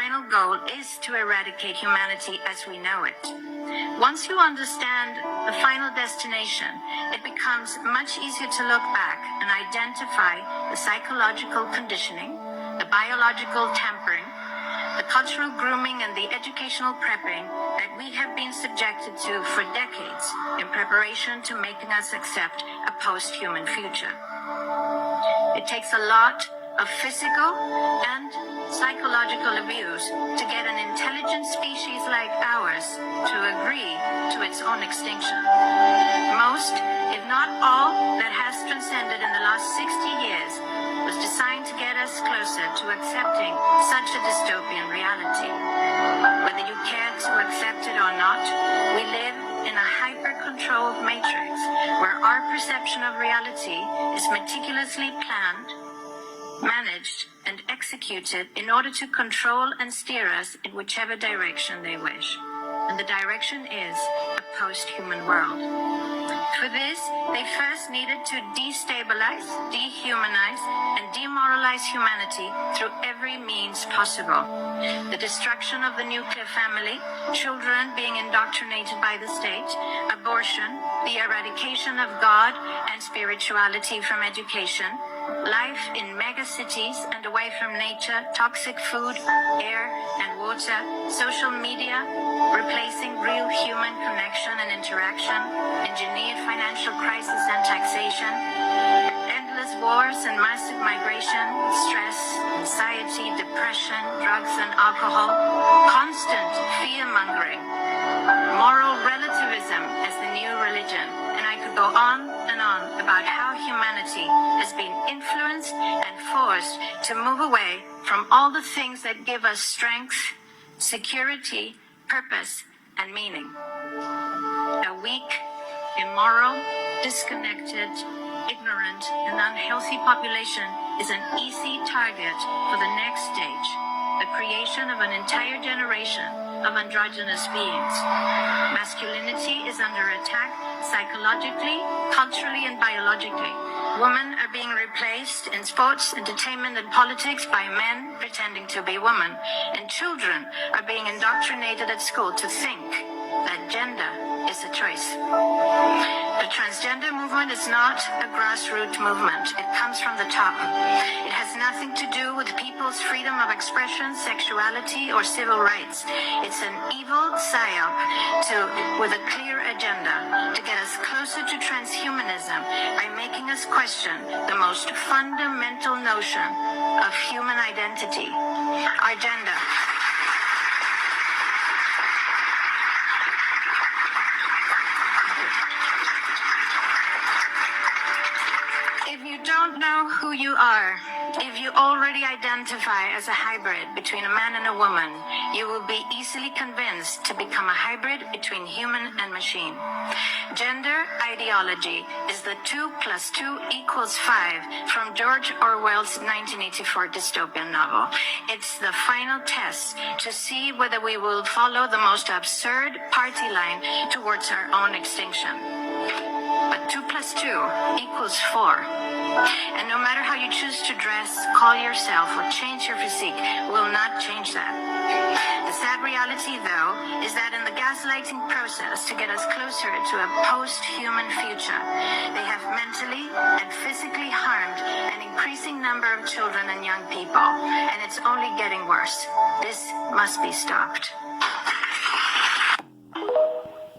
final goal is to eradicate humanity as we know it. Once you understand the final destination, it becomes much easier to look back and identify the psychological conditioning, the biological tampering, the cultural grooming, and the educational prepping that we have been subjected to for decades in preparation to making us accept a post-human future. It takes a lot of physical and psychological abuse to get an intelligent species like ours to agree to its own extinction. Most, if not all, that has transcended in the last 60 years was designed to get us closer to accepting such a dystopian reality. Whether you care to accept it or not, we live in a hyper-controlled matrix where our perception of reality is meticulously planned, managed, and executed in order to control and steer us in whichever direction they wish. And the direction is a post-human world. For this, they first needed to destabilize, dehumanize, and demoralize humanity through every means possible. The destruction of the nuclear family, children being indoctrinated by the state, abortion, the eradication of God and spirituality from education, life in megacities and away from nature, toxic food, air, and water, social media, replacing real human connection and interaction, engineered financial crisis and taxation, endless wars and massive migration, stress, anxiety, depression, drugs and alcohol, constant fear-mongering, moral relativism as the new religion, and I could go on and on about how humanity has been influenced and forced to move away from all the things that give us strength, security, purpose, and meaning. A weak, immoral, disconnected, ignorant, and unhealthy population is an easy target for the next stage, the creation of an entire generation of androgynous beings. Masculinity is under attack psychologically, culturally, and biologically. Women are being replaced in sports, entertainment, and politics by men pretending to be women. And children are being indoctrinated at school to think that gender is a choice. The transgender movement is not a grassroots movement. It comes from the top. It has nothing to do with people's freedom of expression, sexuality, or civil rights. It's an evil psyop with a clear agenda to get us closer to transhumanism by making us question the most fundamental notion of human identity, our gender. If you don't know who you are, if you already identify as a hybrid between a man and a woman, you will be easily convinced to become a hybrid between human and machine. Gender ideology is the 2 + 2 = 5 from George Orwell's 1984 dystopian novel. It's the final test to see whether we will follow the most absurd party line towards our own extinction. But 2 + 2 = 4. And no matter how you choose to dress, call yourself, or change your physique, will not change that. The sad reality, though, is that in the gaslighting process to get us closer to a post-human future, they have mentally and physically harmed an increasing number of children and young people, and it's only getting worse. This must be stopped.